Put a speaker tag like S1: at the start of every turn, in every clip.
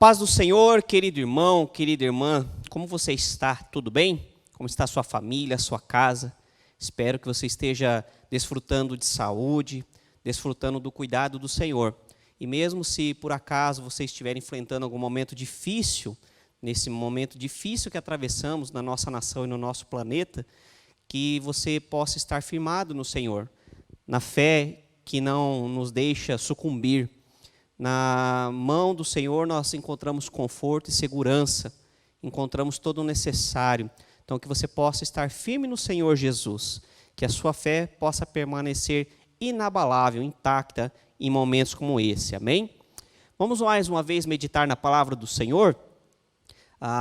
S1: paz do Senhor, querido irmão, querida irmã, como você está? Tudo bem? Como está a sua família, a sua casa? Espero que você esteja desfrutando de saúde, desfrutando do cuidado do Senhor. E mesmo se por acaso você estiver enfrentando algum momento difícil, nesse momento difícil que atravessamos na nossa nação e no nosso planeta, que você possa estar firmado no Senhor, na fé que não nos deixa sucumbir. Na mão do Senhor nós encontramos conforto e segurança, encontramos todo o necessário. Então que você possa estar firme no Senhor Jesus, que a sua fé possa permanecer inabalável, intacta em momentos como esse, amém? Vamos mais uma vez meditar na palavra do Senhor.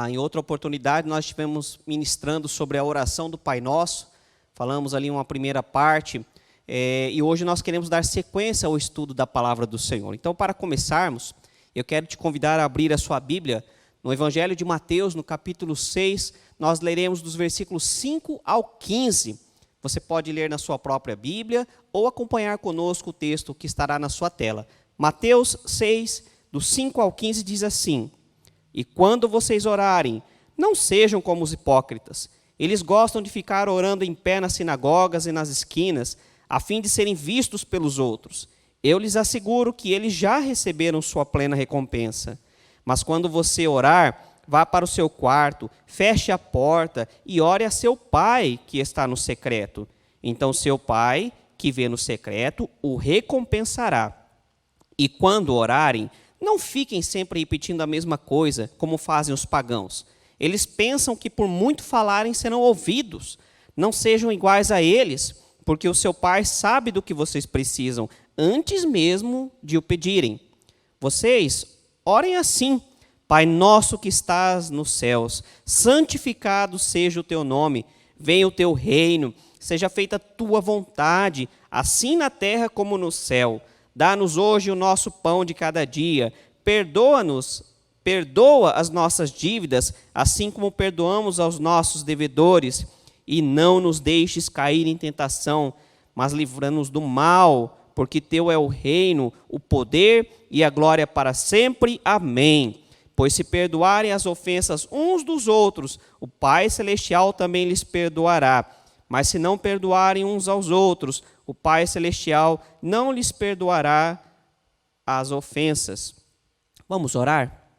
S1: Em outra oportunidade nós estivemos ministrando sobre a oração do Pai Nosso, falamos ali uma primeira parte, e hoje nós queremos dar sequência ao estudo da palavra do Senhor. Então, para começarmos, eu quero te convidar a abrir a sua Bíblia no Evangelho de Mateus, no capítulo 6, nós leremos dos versículos 5 ao 15. Você pode ler na sua própria Bíblia ou acompanhar conosco o texto que estará na sua tela. Mateus 6, do 5 ao 15, diz assim: E quando vocês orarem, não sejam como os hipócritas. Eles gostam de ficar orando em pé nas sinagogas e nas esquinas, a fim de serem vistos pelos outros. Eu lhes asseguro que eles já receberam sua plena recompensa. Mas quando você orar, vá para o seu quarto, feche a porta e ore a seu pai que está no secreto. Então seu pai, que vê no secreto, o recompensará. E quando orarem, não fiquem sempre repetindo a mesma coisa, como fazem os pagãos. Eles pensam que por muito falarem serão ouvidos. Não sejam iguais a eles, porque o seu pai sabe do que vocês precisam, antes mesmo de o pedirem. Vocês orem assim: Pai nosso que estás nos céus, santificado seja o teu nome, venha o teu reino, seja feita a tua vontade, assim na terra como no céu. Dá-nos hoje o nosso pão de cada dia, perdoa as nossas dívidas, assim como perdoamos aos nossos devedores, e não nos deixes cair em tentação, mas livra-nos do mal, porque teu é o reino, o poder e a glória para sempre. Amém. Pois se perdoarem as ofensas uns dos outros, o Pai Celestial também lhes perdoará. Mas se não perdoarem uns aos outros, o Pai Celestial não lhes perdoará as ofensas. Vamos orar?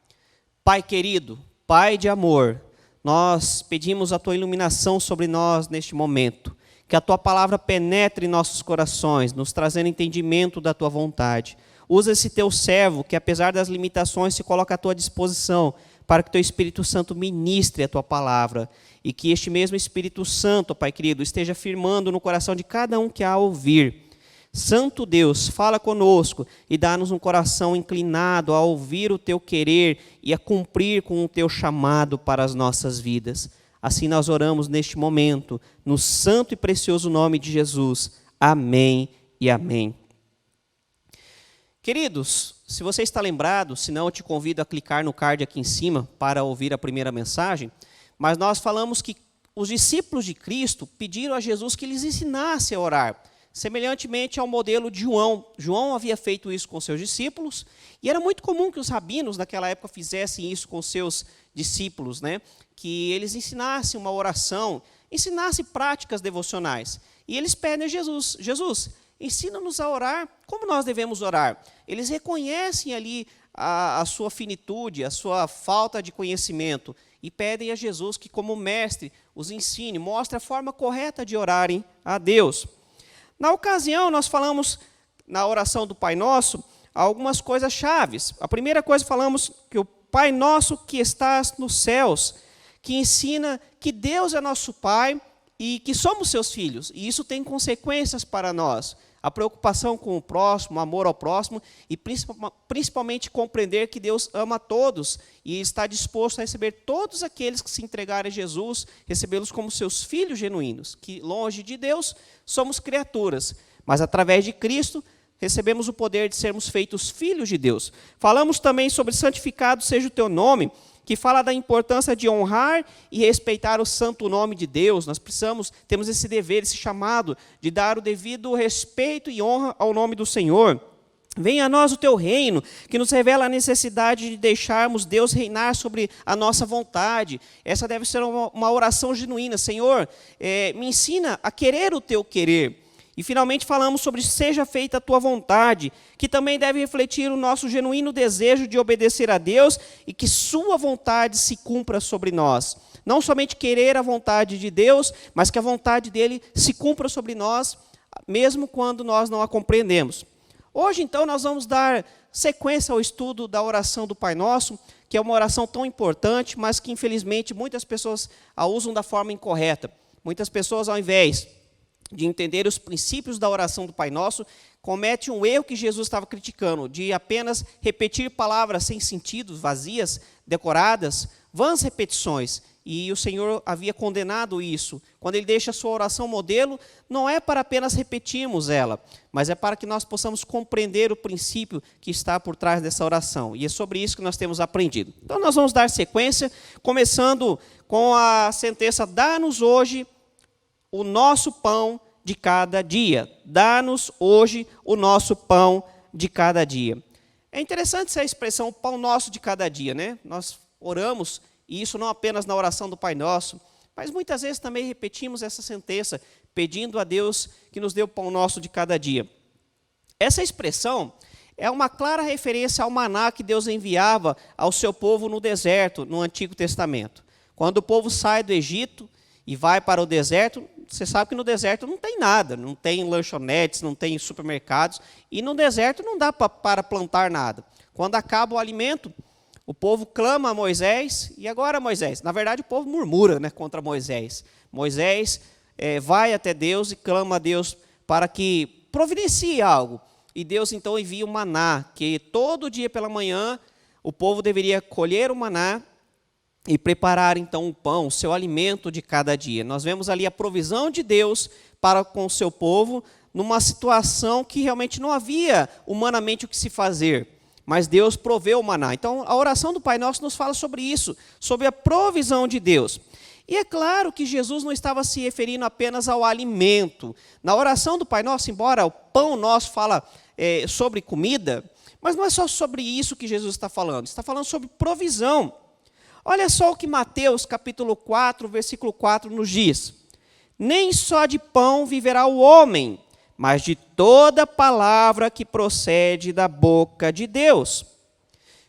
S1: Pai querido, Pai de amor, nós pedimos a Tua iluminação sobre nós neste momento. Que a Tua palavra penetre em nossos corações, nos trazendo entendimento da Tua vontade. Usa esse Teu servo, que apesar das limitações se coloca à Tua disposição, para que Teu Espírito Santo ministre a Tua palavra. E que este mesmo Espírito Santo, Pai querido, esteja firmando no coração de cada um que há a ouvir. Santo Deus, fala conosco e dá-nos um coração inclinado a ouvir o Teu querer e a cumprir com o Teu chamado para as nossas vidas. Assim nós oramos neste momento, no santo e precioso nome de Jesus. Amém e amém. Queridos, se você está lembrado, se não, eu te convido a clicar no card aqui em cima para ouvir a primeira mensagem, mas nós falamos que os discípulos de Cristo pediram a Jesus que lhes ensinasse a orar, semelhantemente ao modelo de João. João havia feito isso com seus discípulos, e era muito comum que os rabinos naquela época fizessem isso com seus discípulos, né? Que eles ensinassem uma oração, ensinassem práticas devocionais. E eles pedem a Jesus: Jesus, ensina-nos a orar. Como nós devemos orar? Eles reconhecem ali a sua finitude, a sua falta de conhecimento, e pedem a Jesus que, como mestre, os ensine, mostre a forma correta de orarem a Deus. Na ocasião, nós falamos, na oração do Pai Nosso, algumas coisas chaves. A primeira coisa, falamos que o Pai Nosso que estás nos céus, que ensina que Deus é nosso Pai e que somos seus filhos. E isso tem consequências para nós. A preocupação com o próximo, o amor ao próximo e principalmente compreender que Deus ama a todos e está disposto a receber todos aqueles que se entregarem a Jesus, recebê-los como seus filhos genuínos, que longe de Deus somos criaturas, mas através de Cristo recebemos o poder de sermos feitos filhos de Deus. Falamos também sobre santificado seja o teu nome, que fala da importância de honrar e respeitar o santo nome de Deus. Nós temos esse dever, esse chamado de dar o devido respeito e honra ao nome do Senhor. Venha a nós o teu reino, que nos revela a necessidade de deixarmos Deus reinar sobre a nossa vontade. Essa deve ser uma oração genuína. Senhor, me ensina a querer o teu querer. E finalmente falamos sobre seja feita a tua vontade, que também deve refletir o nosso genuíno desejo de obedecer a Deus e que sua vontade se cumpra sobre nós. Não somente querer a vontade de Deus, mas que a vontade dele se cumpra sobre nós, mesmo quando nós não a compreendemos. Hoje, então, nós vamos dar sequência ao estudo da oração do Pai Nosso, que é uma oração tão importante, mas que, infelizmente, muitas pessoas a usam da forma incorreta. Muitas pessoas, ao invés de entender os princípios da oração do Pai Nosso, cometem um erro que Jesus estava criticando, de apenas repetir palavras sem sentido, vazias, decoradas, vãs repetições. E o Senhor havia condenado isso. Quando Ele deixa a sua oração modelo, não é para apenas repetirmos ela, mas é para que nós possamos compreender o princípio que está por trás dessa oração. E é sobre isso que nós temos aprendido. Então nós vamos dar sequência, começando com a sentença: dá-nos hoje o nosso pão de cada dia. Dá-nos hoje o nosso pão de cada dia. É interessante essa expressão, o pão nosso de cada dia, né? Nós oramos, e isso não apenas na oração do Pai Nosso, mas muitas vezes também repetimos essa sentença, pedindo a Deus que nos dê o pão nosso de cada dia. Essa expressão é uma clara referência ao maná que Deus enviava ao seu povo no deserto, no Antigo Testamento. Quando o povo sai do Egito e vai para o deserto, você sabe que no deserto não tem nada, não tem lanchonetes, não tem supermercados, e no deserto não dá para plantar nada. Quando acaba o alimento, o povo clama a Moisés, e agora Moisés? Na verdade, o povo murmura, né, contra Moisés. Moisés vai até Deus e clama a Deus para que providencie algo. E Deus então envia o maná, que todo dia pela manhã o povo deveria colher o maná e preparar então o pão, o seu alimento de cada dia. Nós vemos ali a provisão de Deus para com o seu povo, numa situação que realmente não havia humanamente o que se fazer. Mas Deus proveu o maná. Então, a oração do Pai Nosso nos fala sobre isso, sobre a provisão de Deus. E é claro que Jesus não estava se referindo apenas ao alimento. Na oração do Pai Nosso, embora o pão nosso fala sobre comida, mas não é só sobre isso que Jesus está falando sobre provisão. Olha só o que Mateus, capítulo 4, versículo 4, nos diz. Nem só de pão viverá o homem, mas de toda palavra que procede da boca de Deus.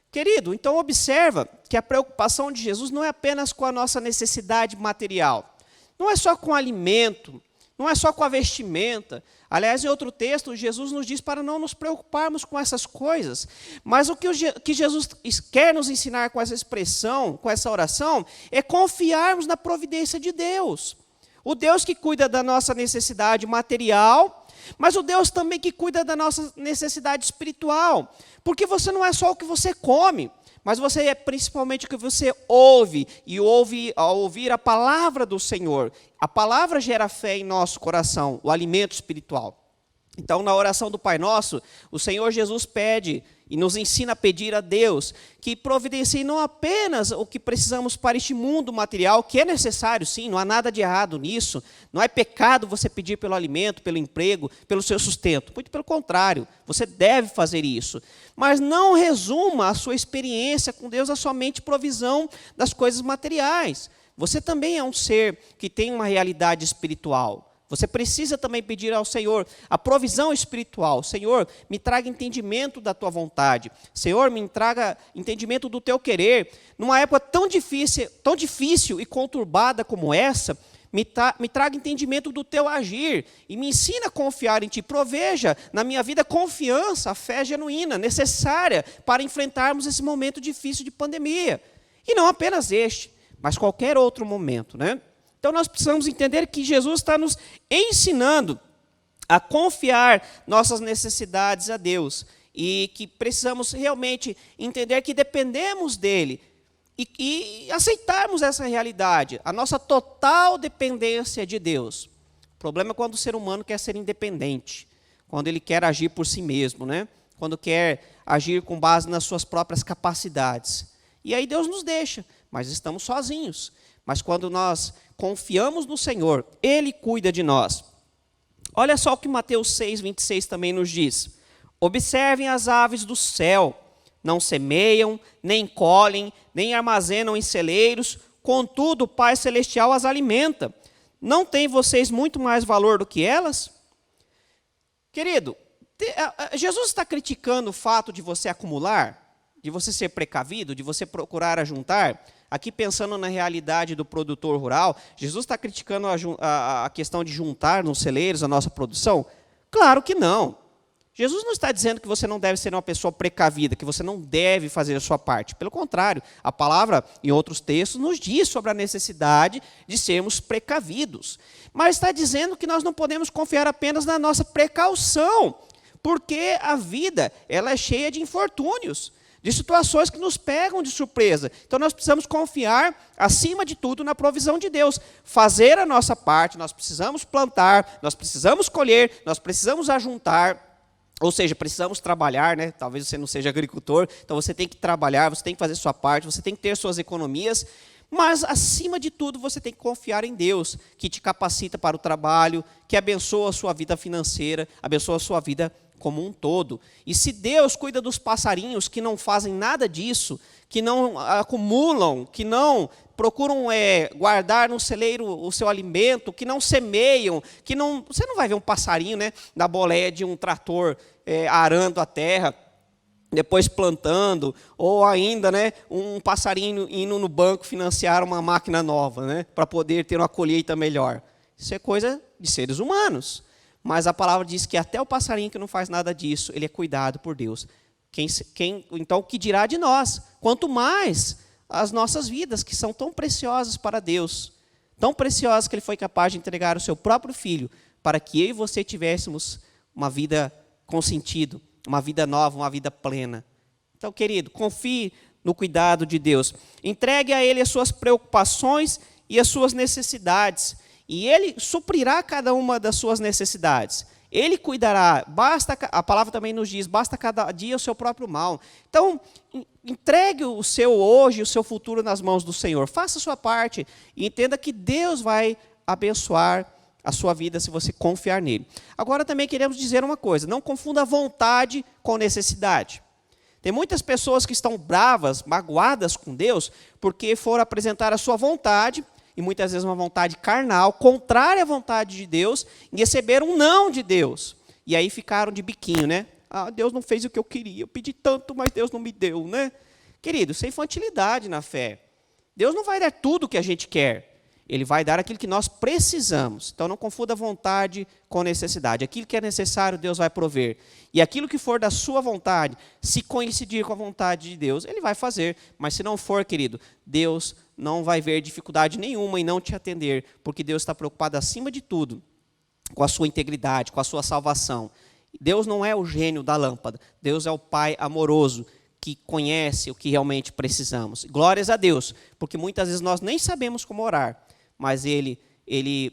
S1: Querido, então observa que a preocupação de Jesus não é apenas com a nossa necessidade material. Não é só com o alimento, não é só com a vestimenta. Aliás, em outro texto, Jesus nos diz para não nos preocuparmos com essas coisas. Mas o que Jesus quer nos ensinar com essa expressão, com essa oração, é confiarmos na providência de Deus. O Deus que cuida da nossa necessidade material, mas o Deus também que cuida da nossa necessidade espiritual. Porque você não é só o que você come, mas você é principalmente o que você ouve. E ao ouvir a palavra do Senhor, a palavra gera fé em nosso coração, o alimento espiritual. Então, na oração do Pai Nosso, o Senhor Jesus pede e nos ensina a pedir a Deus que providencie não apenas o que precisamos para este mundo material, que é necessário sim, não há nada de errado nisso, não é pecado você pedir pelo alimento, pelo emprego, pelo seu sustento, muito pelo contrário, você deve fazer isso, mas não resuma a sua experiência com Deus a somente provisão das coisas materiais. Você também é um ser que tem uma realidade espiritual. Você precisa também pedir ao Senhor a provisão espiritual. Senhor, me traga entendimento da tua vontade. Senhor, me traga entendimento do teu querer. Numa época tão difícil e conturbada como essa, me traga entendimento do teu agir e me ensina a confiar em ti. Proveja na minha vida confiança, a fé genuína, necessária para enfrentarmos esse momento difícil de pandemia. E não apenas este, mas qualquer outro momento, né? Então, nós precisamos entender que Jesus está nos ensinando a confiar nossas necessidades a Deus e que precisamos realmente entender que dependemos dEle e aceitarmos essa realidade, a nossa total dependência de Deus. O problema é quando o ser humano quer ser independente, quando ele quer agir por si mesmo, né? Quando quer agir com base nas suas próprias capacidades. E aí Deus nos deixa, mas estamos sozinhos. Mas quando nós confiamos no Senhor, Ele cuida de nós. Olha só o que Mateus 6, 26 também nos diz. Observem as aves do céu, não semeiam, nem colhem, nem armazenam em celeiros, contudo o Pai Celestial as alimenta. Não têm vocês muito mais valor do que elas? Querido, Jesus está criticando o fato de você acumular, de você ser precavido, de você procurar ajuntar. Aqui pensando na realidade do produtor rural, Jesus está criticando a questão de juntar nos celeiros a nossa produção? Claro que não. Jesus não está dizendo que você não deve ser uma pessoa precavida, que você não deve fazer a sua parte. Pelo contrário, a palavra, em outros textos, nos diz sobre a necessidade de sermos precavidos. Mas está dizendo que nós não podemos confiar apenas na nossa precaução, porque a vida ela é cheia de infortúnios, de situações que nos pegam de surpresa. Então nós precisamos confiar, acima de tudo, na provisão de Deus. Fazer a nossa parte, nós precisamos plantar, nós precisamos colher, nós precisamos ajuntar. Ou seja, precisamos trabalhar, né? Talvez você não seja agricultor, então você tem que trabalhar, você tem que fazer sua parte, você tem que ter suas economias, mas, acima de tudo, você tem que confiar em Deus, que te capacita para o trabalho, que abençoa a sua vida financeira, abençoa a sua vida como um todo. E se Deus cuida dos passarinhos que não fazem nada disso, que não acumulam, que não procuram guardar no celeiro o seu alimento, que não semeiam, que não... Você não vai ver um passarinho, né, na boleia de um trator arando a terra, depois plantando, ou ainda, né, um passarinho indo no banco financiar uma máquina nova, né, para poder ter uma colheita melhor. Isso é coisa de seres humanos. Mas a palavra diz que até o passarinho que não faz nada disso, ele é cuidado por Deus. Então, o que dirá de nós? Quanto mais as nossas vidas, que são tão preciosas para Deus, tão preciosas que Ele foi capaz de entregar o seu próprio Filho, para que eu e você tivéssemos uma vida com sentido, uma vida nova, uma vida plena. Então, querido, confie no cuidado de Deus. Entregue a Ele as suas preocupações e as suas necessidades, e Ele suprirá cada uma das suas necessidades. Ele cuidará, a palavra também nos diz, basta cada dia o seu próprio mal. Então, entregue o seu hoje, o seu futuro nas mãos do Senhor. Faça a sua parte e entenda que Deus vai abençoar a sua vida se você confiar nele. Agora também queremos dizer uma coisa, não confunda vontade com necessidade. Tem muitas pessoas que estão bravas, magoadas com Deus, porque foram apresentar a sua vontade, e muitas vezes uma vontade carnal, contrária à vontade de Deus, e receberam um não de Deus. E aí ficaram de biquinho, né? Ah, Deus não fez o que eu queria, eu pedi tanto, mas Deus não me deu, né? Querido, isso é infantilidade na fé. Deus não vai dar tudo o que a gente quer. Ele vai dar aquilo que nós precisamos. Então não confunda vontade com necessidade. Aquilo que é necessário, Deus vai prover. E aquilo que for da sua vontade, se coincidir com a vontade de Deus, Ele vai fazer. Mas se não for, querido, Deus não vai ver dificuldade nenhuma em não te atender, porque Deus está preocupado acima de tudo com a sua integridade, com a sua salvação. Deus não é o gênio da lâmpada. Deus é o Pai amoroso, que conhece o que realmente precisamos. Glórias a Deus, porque muitas vezes nós nem sabemos como orar, mas Ele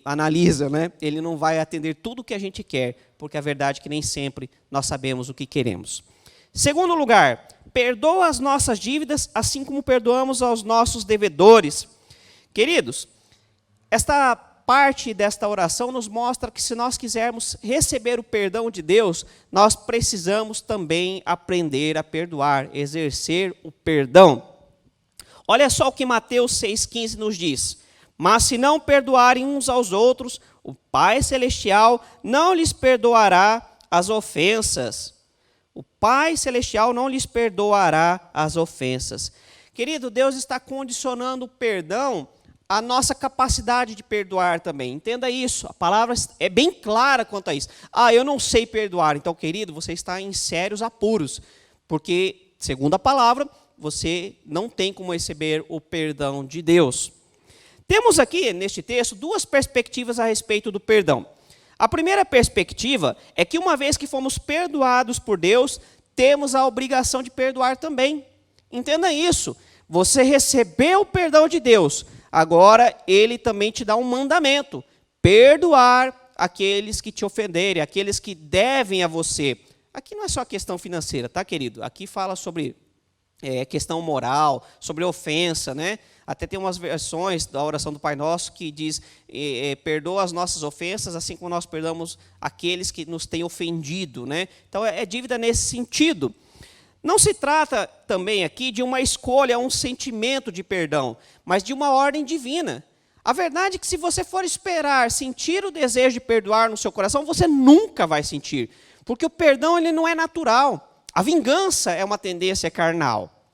S1: analisa, né? Ele não vai atender tudo o que a gente quer, porque a verdade é que nem sempre nós sabemos o que queremos. Segundo lugar, perdoa as nossas dívidas, assim como perdoamos aos nossos devedores. Queridos, esta parte desta oração nos mostra que se nós quisermos receber o perdão de Deus, nós precisamos também aprender a perdoar, exercer o perdão. Olha só o que Mateus 6,15 nos diz. Mas se não perdoarem uns aos outros, o Pai Celestial não lhes perdoará as ofensas. O Pai Celestial não lhes perdoará as ofensas. Querido, Deus está condicionando o perdão à nossa capacidade de perdoar também. Entenda isso, a palavra é bem clara quanto a isso. Ah, eu não sei perdoar. Então, querido, você está em sérios apuros, porque, segundo a palavra, você não tem como receber o perdão de Deus. Temos aqui, neste texto, duas perspectivas a respeito do perdão. A primeira perspectiva é que uma vez que fomos perdoados por Deus, temos a obrigação de perdoar também. Entenda isso. Você recebeu o perdão de Deus, agora Ele também te dá um mandamento. Perdoar aqueles que te ofenderem, aqueles que devem a você. Aqui não é só questão financeira, tá, querido? Aqui fala sobre questão moral, sobre ofensa, né? Até tem umas versões da oração do Pai Nosso que diz, perdoa as nossas ofensas, assim como nós perdoamos aqueles que nos têm ofendido, né? Então, é dívida nesse sentido. Não se trata também aqui de uma escolha, um sentimento de perdão, mas de uma ordem divina. A verdade é que se você for esperar sentir o desejo de perdoar no seu coração, você nunca vai sentir, porque o perdão ele não é natural. A vingança é uma tendência carnal,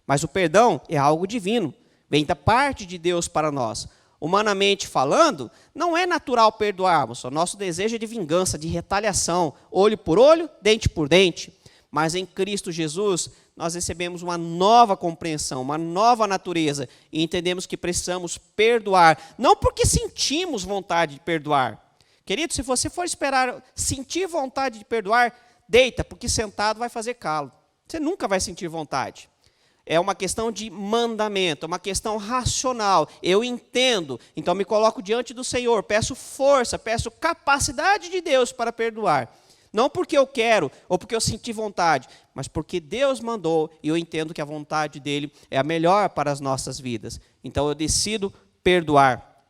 S1: mas o perdão é algo divino, vem da parte de Deus para nós. Humanamente falando, não é natural perdoarmos, o nosso desejo é de vingança, de retaliação, olho por olho, dente por dente. Mas em Cristo Jesus, nós recebemos uma nova compreensão, uma nova natureza, e entendemos que precisamos perdoar, não porque sentimos vontade de perdoar. Querido, se você for esperar sentir vontade de perdoar, deita, porque sentado vai fazer calo. Você nunca vai sentir vontade. É uma questão de mandamento, é uma questão racional. Eu entendo, então me coloco diante do Senhor, peço força, peço capacidade de Deus para perdoar. Não porque eu quero ou porque eu senti vontade, mas porque Deus mandou e eu entendo que a vontade dele é a melhor para as nossas vidas. Então eu decido perdoar.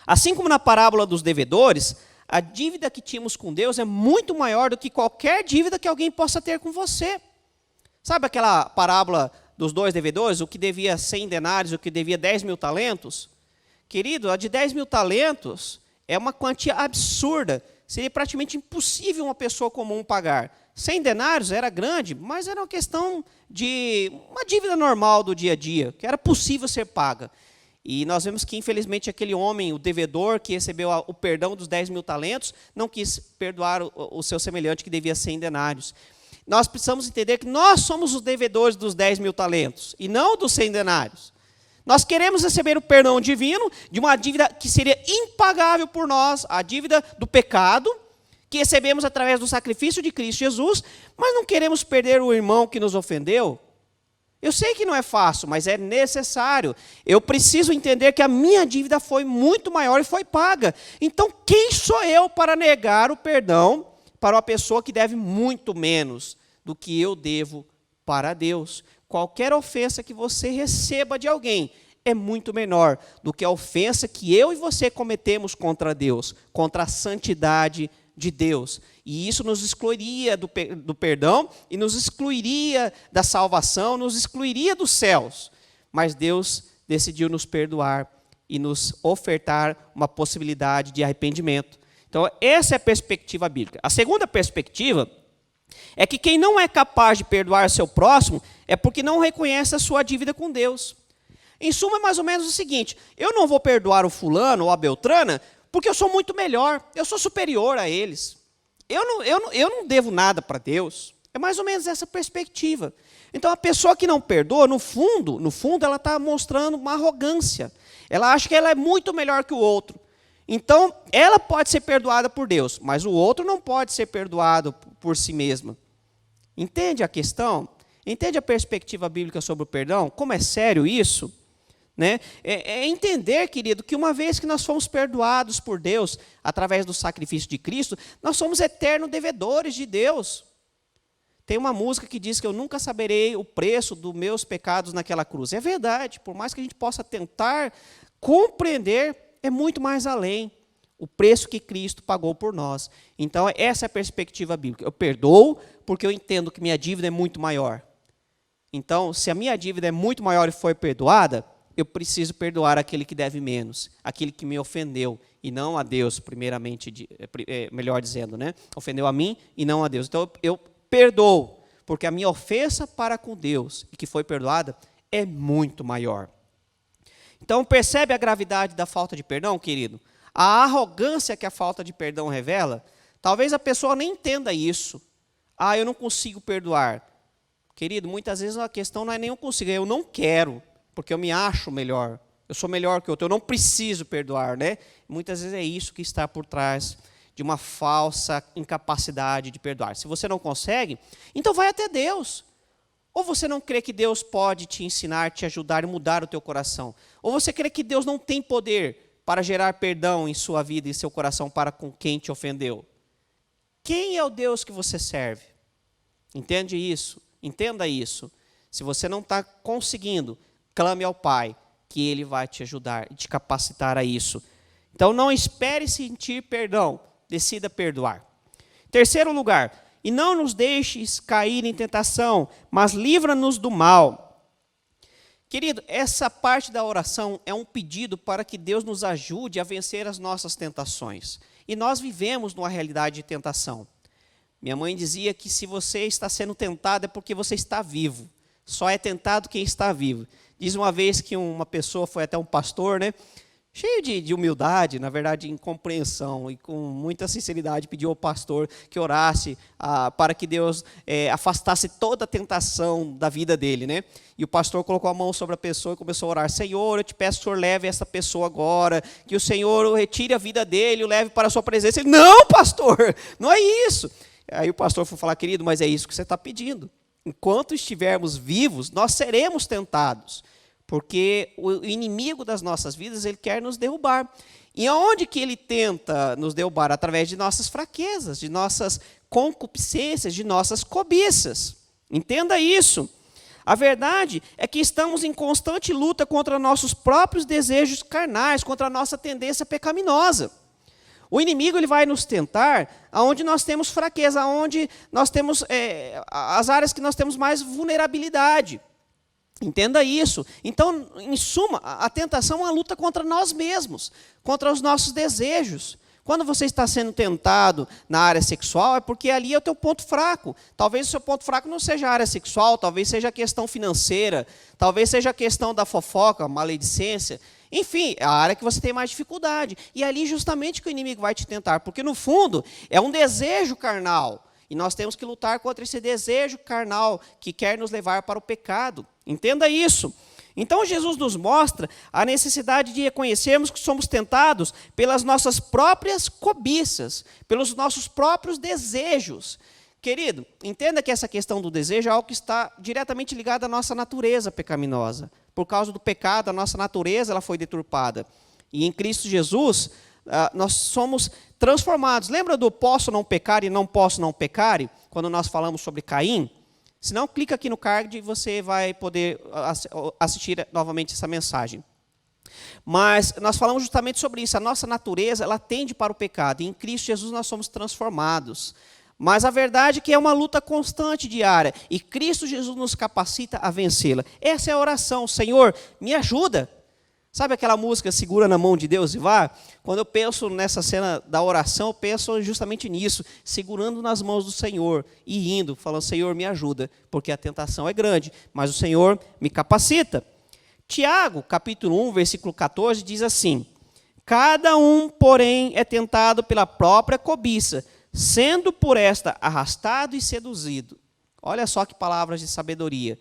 S1: Assim como na parábola dos devedores, a dívida que tínhamos com Deus é muito maior do que qualquer dívida que alguém possa ter com você. Sabe aquela parábola dos 2 devedores, o que devia 100 denários, o que devia 10 mil talentos? Querido, a de 10 mil talentos é uma quantia absurda. Seria praticamente impossível uma pessoa comum pagar. 100 denários era grande, mas era uma questão de uma dívida normal do dia a dia, que era possível ser paga. E nós vemos que, infelizmente, aquele homem, o devedor, que recebeu o perdão dos 10 mil talentos, não quis perdoar o seu semelhante, que devia 100 denários. Nós precisamos entender que nós somos os devedores dos 10 mil talentos, e não dos 100 denários. Nós queremos receber o perdão divino de uma dívida que seria impagável por nós, a dívida do pecado, que recebemos através do sacrifício de Cristo Jesus, mas não queremos perder o irmão que nos ofendeu. Eu sei que não é fácil, mas é necessário. Eu preciso entender que a minha dívida foi muito maior e foi paga. Então, quem sou eu para negar o perdão para uma pessoa que deve muito menos do que eu devo para Deus? Qualquer ofensa que você receba de alguém é muito menor do que a ofensa que eu e você cometemos contra Deus, contra a santidade de Deus. E isso nos excluiria do perdão e nos excluiria da salvação, nos excluiria dos céus. Mas Deus decidiu nos perdoar e nos ofertar uma possibilidade de arrependimento. Então, essa é a perspectiva bíblica. A segunda perspectiva é que quem não é capaz de perdoar seu próximo é porque não reconhece a sua dívida com Deus. Em suma, é mais ou menos o seguinte: eu não vou perdoar o fulano ou a beltrana porque eu sou muito melhor, eu sou superior a eles. Eu não devo nada para Deus. É mais ou menos essa perspectiva. Então, a pessoa que não perdoa, no fundo, ela está mostrando uma arrogância. Ela acha que ela é muito melhor que o outro. Então, ela pode ser perdoada por Deus, mas o outro não pode ser perdoado por si mesma. Entende a questão? Entende a perspectiva bíblica sobre o perdão? Como é sério isso? Né? É entender, querido, que uma vez que nós fomos perdoados por Deus, através do sacrifício de Cristo, nós somos eternos devedores de Deus. Tem uma música que diz que eu nunca saberei o preço dos meus pecados naquela cruz. É verdade, por mais que a gente possa tentar compreender, é muito mais além o preço que Cristo pagou por nós. Então, essa é a perspectiva bíblica. Eu perdoo porque eu entendo que minha dívida é muito maior. Então, se a minha dívida é muito maior e foi perdoada, eu preciso perdoar aquele que deve menos, aquele que me ofendeu, e não a Deus, primeiramente, melhor dizendo, né? Ofendeu a mim e não a Deus. Então, eu perdoo, porque a minha ofensa para com Deus, e que foi perdoada, é muito maior. Então, percebe a gravidade da falta de perdão, querido? A arrogância que a falta de perdão revela, talvez a pessoa nem entenda isso. Eu não consigo perdoar. Querido, muitas vezes a questão não é nem eu consigo, eu não quero, porque eu me acho melhor. Eu sou melhor que o outro, eu não preciso perdoar, né? Muitas vezes é isso que está por trás de uma falsa incapacidade de perdoar. Se você não consegue, então vai até Deus. Ou você não crê que Deus pode te ensinar, te ajudar e mudar o teu coração? Ou você crê que Deus não tem poder para gerar perdão em sua vida e seu coração para com quem te ofendeu? Quem é o Deus que você serve? Entende isso? Entenda isso. Se você não está conseguindo, clame ao Pai, que Ele vai te ajudar e te capacitar a isso. Então, não espere sentir perdão, decida perdoar. Terceiro lugar, e não nos deixes cair em tentação, mas livra-nos do mal. Querido, essa parte da oração é um pedido para que Deus nos ajude a vencer as nossas tentações. E nós vivemos numa realidade de tentação. Minha mãe dizia que se você está sendo tentado é porque você está vivo. Só é tentado quem está vivo. Diz uma vez que uma pessoa foi até um pastor, né? Cheio de humildade, na verdade, em compreensão e com muita sinceridade, pediu ao pastor que orasse para que Deus afastasse toda a tentação da vida dele, né? E o pastor colocou a mão sobre a pessoa e começou a orar: Senhor, eu te peço que o Senhor leve essa pessoa agora, que o Senhor retire a vida dele, o leve para a sua presença. Ele: não, pastor, não é isso. Aí o pastor foi falar: querido, mas é isso que você está pedindo. Enquanto estivermos vivos, nós seremos tentados. Porque o inimigo das nossas vidas, ele quer nos derrubar. E aonde que ele tenta nos derrubar? Através de nossas fraquezas, de nossas concupiscências, de nossas cobiças. Entenda isso. A verdade é que estamos em constante luta contra nossos próprios desejos carnais, contra a nossa tendência pecaminosa. O inimigo ele vai nos tentar aonde nós temos fraqueza, aonde nós temos as áreas que nós temos mais vulnerabilidade. Entenda isso. Então, em suma, a tentação é uma luta contra nós mesmos, contra os nossos desejos. Quando você está sendo tentado na área sexual, é porque ali é o teu ponto fraco. Talvez o seu ponto fraco não seja a área sexual, talvez seja a questão financeira, talvez seja a questão da fofoca, maledicência. Enfim, é a área que você tem mais dificuldade. E ali justamente que o inimigo vai te tentar, porque no fundo é um desejo carnal. E nós temos que lutar contra esse desejo carnal que quer nos levar para o pecado. Entenda isso. Então Jesus nos mostra a necessidade de reconhecermos que somos tentados pelas nossas próprias cobiças, pelos nossos próprios desejos. Querido, entenda que essa questão do desejo é algo que está diretamente ligado à nossa natureza pecaminosa. Por causa do pecado, a nossa natureza ela foi deturpada. E em Cristo Jesus, nós somos transformados. Lembra do posso não pecar e não posso não pecar? Quando nós falamos sobre Caim? Se não, clica aqui no card e você vai poder assistir novamente essa mensagem. Mas nós falamos justamente sobre isso. A nossa natureza, ela tende para o pecado. E em Cristo Jesus nós somos transformados. Mas a verdade é que é uma luta constante, diária. E Cristo Jesus nos capacita a vencê-la. Essa é a oração. Senhor, me ajuda. Sabe aquela música Segura na Mão de Deus e Vá? Quando eu penso nessa cena da oração, eu penso justamente nisso, segurando nas mãos do Senhor e indo, falando: Senhor, me ajuda, porque a tentação é grande, mas o Senhor me capacita. Tiago, capítulo 1, versículo 14, diz assim: cada um, porém, é tentado pela própria cobiça, sendo por esta arrastado e seduzido. Olha só que palavras de sabedoria.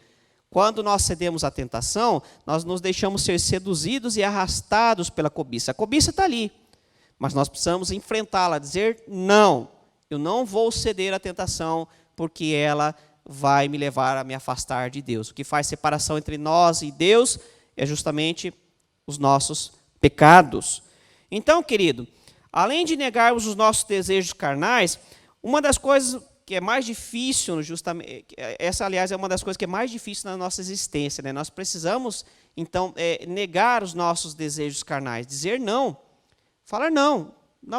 S1: Quando nós cedemos à tentação, nós nos deixamos ser seduzidos e arrastados pela cobiça. A cobiça está ali, mas nós precisamos enfrentá-la, dizer: não, eu não vou ceder à tentação, porque ela vai me levar a me afastar de Deus. O que faz separação entre nós e Deus é justamente os nossos pecados. Então, querido, além de negarmos os nossos desejos carnais, uma das coisas que é mais difícil, justamente, essa, aliás, é uma das coisas que é mais difícil na nossa existência, né? Nós precisamos, então, negar os nossos desejos carnais, dizer não, falar não,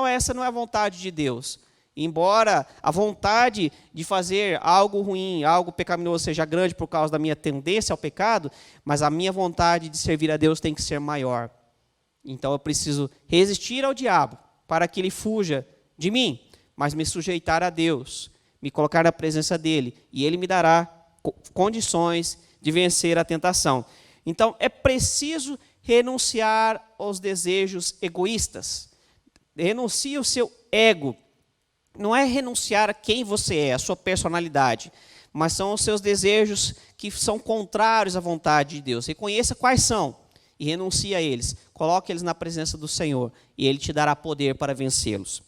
S1: essa não é a vontade de Deus. Embora a vontade de fazer algo ruim, algo pecaminoso seja grande por causa da minha tendência ao pecado, mas a minha vontade de servir a Deus tem que ser maior. Então eu preciso resistir ao diabo para que ele fuja de mim, mas me sujeitar a Deus, me colocar na presença dele, e ele me dará condições de vencer a tentação. Então, é preciso renunciar aos desejos egoístas. Renuncie o seu ego. Não é renunciar a quem você é, a sua personalidade, mas são os seus desejos que são contrários à vontade de Deus. Reconheça quais são e renuncie a eles. Coloque eles na presença do Senhor, e ele te dará poder para vencê-los.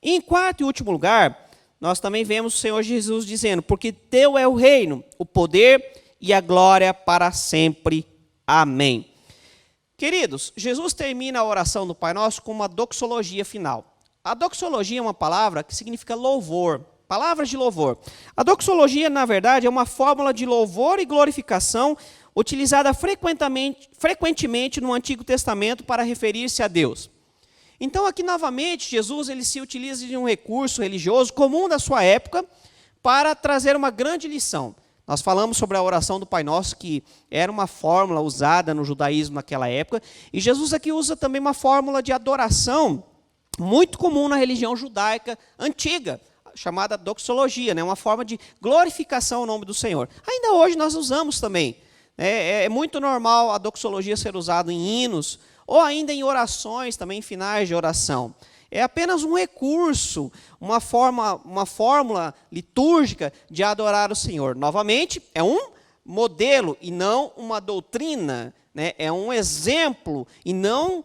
S1: E em quarto e último lugar, nós também vemos o Senhor Jesus dizendo: porque teu é o reino, o poder e a glória para sempre. Amém. Queridos, Jesus termina a oração do Pai Nosso com uma doxologia final. A doxologia é uma palavra que significa louvor. Palavras de louvor. A doxologia, na verdade, é uma fórmula de louvor e glorificação utilizada frequentemente no Antigo Testamento para referir-se a Deus. Então, aqui novamente, Jesus ele se utiliza de um recurso religioso comum da sua época para trazer uma grande lição. Nós falamos sobre a oração do Pai Nosso, que era uma fórmula usada no judaísmo naquela época, e Jesus aqui usa também uma fórmula de adoração muito comum na religião judaica antiga, chamada doxologia, né? Uma forma de glorificação ao nome do Senhor. Ainda hoje nós usamos também. É muito normal a doxologia ser usada em hinos, ou ainda em orações, também em finais de oração. É apenas um recurso, uma fórmula litúrgica de adorar o Senhor. Novamente, é um modelo e não uma doutrina, né? É um exemplo e não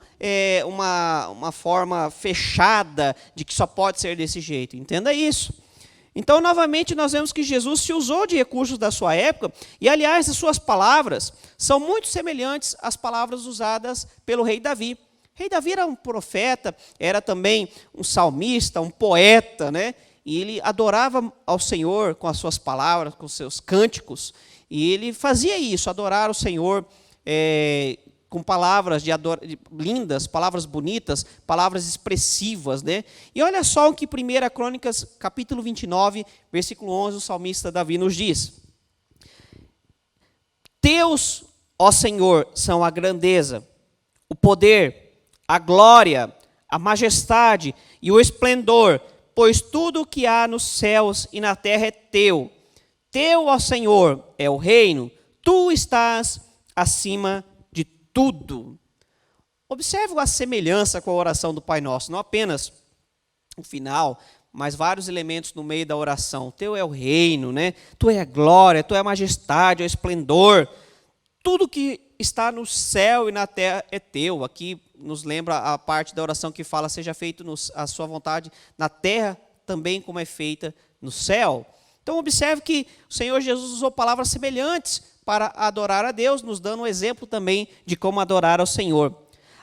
S1: uma forma fechada de que só pode ser desse jeito. Entenda isso. Então, novamente, nós vemos que Jesus se usou de recursos da sua época, e, aliás, as suas palavras são muito semelhantes às palavras usadas pelo rei Davi. O rei Davi era um profeta, era também um salmista, um poeta, né? E ele adorava ao Senhor com as suas palavras, com os seus cânticos, e ele fazia isso, adorar o Senhor com palavras lindas, palavras bonitas, palavras expressivas, né? E olha só o que 1 Crônicas, capítulo 29, versículo 11, o salmista Davi nos diz. Teus, ó Senhor, são a grandeza, o poder, a glória, a majestade e o esplendor, pois tudo o que há nos céus e na terra é teu. Teu, ó Senhor, é o reino, tu estás acima de tudo. Observe a semelhança com a oração do Pai Nosso, não apenas o final, mas vários elementos no meio da oração. Teu é o reino, né? Tu é a glória, tu é a majestade, é o esplendor. Tudo que está no céu e na terra é teu. Aqui nos lembra a parte da oração que fala, seja feito a sua vontade na terra, também como é feita no céu. Então observe que o Senhor Jesus usou palavras semelhantes para adorar a Deus, nos dando um exemplo também de como adorar ao Senhor.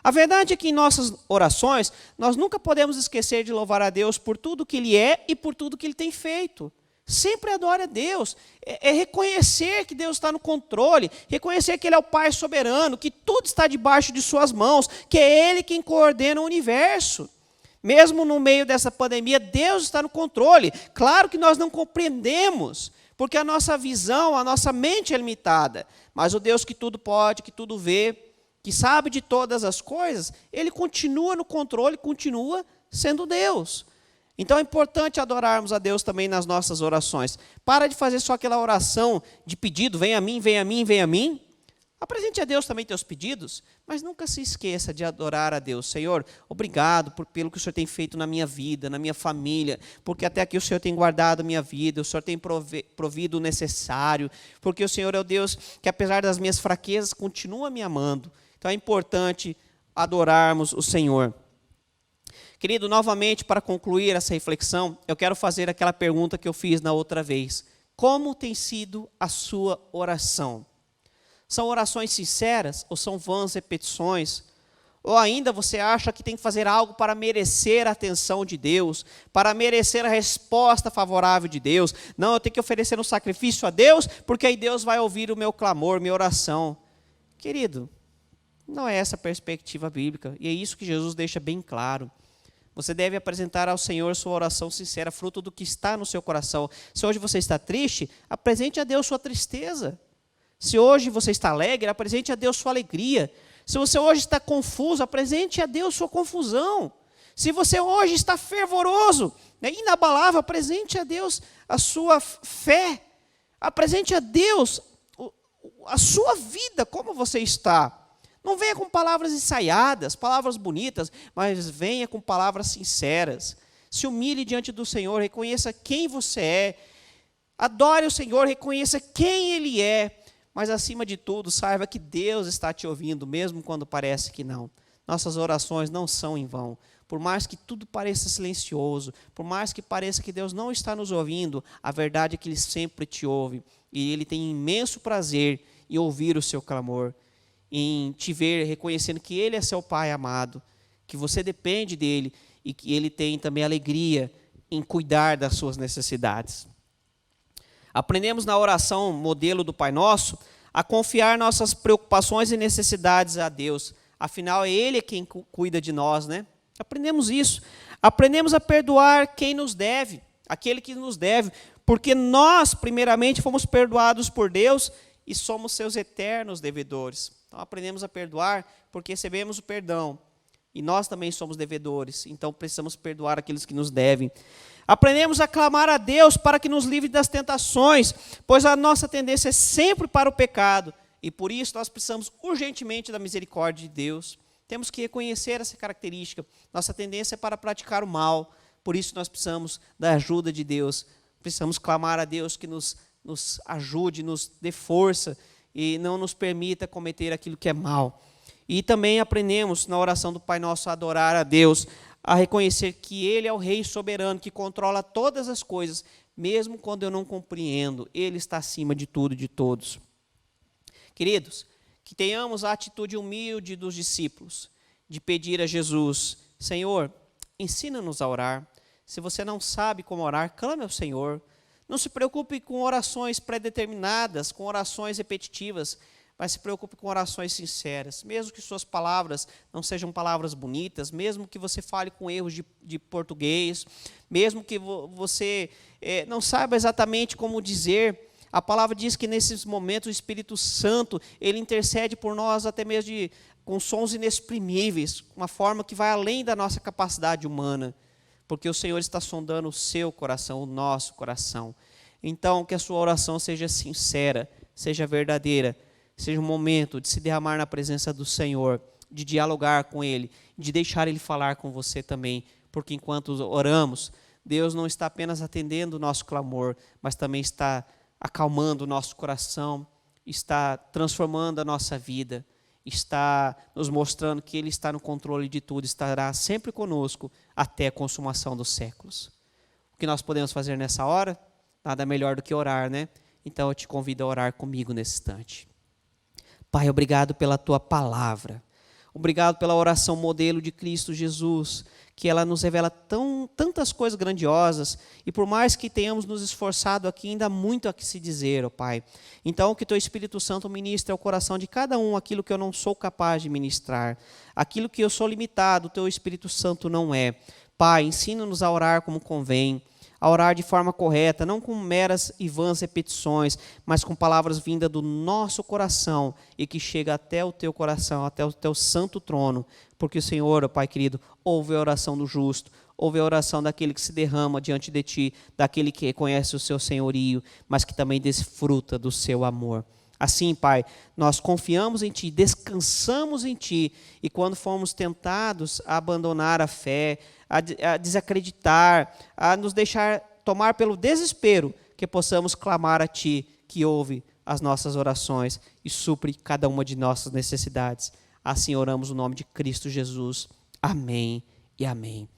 S1: A verdade é que em nossas orações, nós nunca podemos esquecer de louvar a Deus por tudo que Ele é e por tudo que Ele tem feito. Sempre adore a Deus. É reconhecer que Deus está no controle, reconhecer que Ele é o Pai soberano, que tudo está debaixo de suas mãos, que é Ele quem coordena o universo. Mesmo no meio dessa pandemia, Deus está no controle. Claro que nós não compreendemos, porque a nossa visão, a nossa mente é limitada. Mas o Deus que tudo pode, que tudo vê, que sabe de todas as coisas, Ele continua no controle, continua sendo Deus. Então é importante adorarmos a Deus também nas nossas orações. Para de fazer só aquela oração de pedido, vem a mim, vem a mim, vem a mim. Apresente a Deus também teus pedidos, mas nunca se esqueça de adorar a Deus. Senhor, obrigado pelo que o Senhor tem feito na minha vida, na minha família, porque até aqui o Senhor tem guardado a minha vida, o Senhor tem provido o necessário, porque o Senhor é o Deus que, apesar das minhas fraquezas, continua me amando. Então é importante adorarmos o Senhor. Querido, novamente, para concluir essa reflexão, eu quero fazer aquela pergunta que eu fiz na outra vez. Como tem sido a sua oração? São orações sinceras ou são vãs repetições? Ou ainda você acha que tem que fazer algo para merecer a atenção de Deus, para merecer a resposta favorável de Deus? Não, eu tenho que oferecer um sacrifício a Deus, porque aí Deus vai ouvir o meu clamor, minha oração. Querido, não é essa a perspectiva bíblica, e é isso que Jesus deixa bem claro. Você deve apresentar ao Senhor sua oração sincera, fruto do que está no seu coração. Se hoje você está triste, apresente a Deus sua tristeza. Se hoje você está alegre, apresente a Deus sua alegria. Se você hoje está confuso, apresente a Deus sua confusão. Se você hoje está fervoroso, inabalável, apresente a Deus a sua fé. Apresente a Deus a sua vida, como você está. Não venha com palavras ensaiadas, palavras bonitas, mas venha com palavras sinceras. Se humilhe diante do Senhor, reconheça quem você é. Adore o Senhor, reconheça quem Ele é. Mas, acima de tudo, saiba que Deus está te ouvindo, mesmo quando parece que não. Nossas orações não são em vão. Por mais que tudo pareça silencioso, por mais que pareça que Deus não está nos ouvindo, a verdade é que Ele sempre te ouve. E Ele tem imenso prazer em ouvir o seu clamor, em te ver reconhecendo que Ele é seu Pai amado, que você depende dEle e que Ele tem também alegria em cuidar das suas necessidades. Aprendemos na oração modelo do Pai Nosso a confiar nossas preocupações e necessidades a Deus. Afinal, é Ele quem cuida de nós, né? Aprendemos isso. Aprendemos a perdoar quem nos deve, aquele que nos deve, porque nós, primeiramente, fomos perdoados por Deus e somos seus eternos devedores. Então, aprendemos a perdoar porque recebemos o perdão. E nós também somos devedores, então precisamos perdoar aqueles que nos devem. Aprendemos a clamar a Deus para que nos livre das tentações, pois a nossa tendência é sempre para o pecado. E por isso nós precisamos urgentemente da misericórdia de Deus. Temos que reconhecer essa característica. Nossa tendência é para praticar o mal, por isso nós precisamos da ajuda de Deus. Precisamos clamar a Deus que nos ajude, nos dê força e não nos permita cometer aquilo que é mal. E também aprendemos na oração do Pai Nosso a adorar a Deus, a reconhecer que Ele é o Rei soberano, que controla todas as coisas, mesmo quando eu não compreendo, Ele está acima de tudo e de todos. Queridos, que tenhamos a atitude humilde dos discípulos, de pedir a Jesus, Senhor, ensina-nos a orar. Se você não sabe como orar, clame ao Senhor. Não se preocupe com orações pré-determinadas, com orações repetitivas, mas se preocupe com orações sinceras, mesmo que suas palavras não sejam palavras bonitas, mesmo que você fale com erros de português, mesmo que você não saiba exatamente como dizer, a palavra diz que nesses momentos o Espírito Santo, ele intercede por nós até mesmo com sons inexprimíveis, uma forma que vai além da nossa capacidade humana, porque o Senhor está sondando o seu coração, o nosso coração. Então, que a sua oração seja sincera, seja verdadeira, seja um momento de se derramar na presença do Senhor, de dialogar com Ele, de deixar Ele falar com você também, porque enquanto oramos, Deus não está apenas atendendo o nosso clamor, mas também está acalmando o nosso coração, está transformando a nossa vida, está nos mostrando que Ele está no controle de tudo, estará sempre conosco até a consumação dos séculos. O que nós podemos fazer nessa hora? Nada melhor do que orar, né? Então eu te convido a orar comigo nesse instante. Pai, obrigado pela Tua palavra. Obrigado pela oração modelo de Cristo Jesus, que ela nos revela tantas coisas grandiosas, e por mais que tenhamos nos esforçado aqui, ainda há muito a que se dizer, ó Pai. Então, que Teu Espírito Santo ministre ao coração de cada um aquilo que eu não sou capaz de ministrar, aquilo que eu sou limitado, o Teu Espírito Santo não é. Pai, ensina-nos a orar como convém, a orar de forma correta, não com meras e vãs repetições, mas com palavras vindas do nosso coração e que chega até o Teu coração, até o Teu santo trono, porque o Senhor, ó Pai querido, ouve a oração do justo, ouve a oração daquele que se derrama diante de Ti, daquele que reconhece o Seu senhorio, mas que também desfruta do Seu amor. Assim, Pai, nós confiamos em Ti, descansamos em Ti, e quando fomos tentados a abandonar a fé, a desacreditar, a nos deixar tomar pelo desespero, que possamos clamar a Ti, que ouve as nossas orações e supre cada uma de nossas necessidades. Assim oramos no nome de Cristo Jesus. Amém e amém.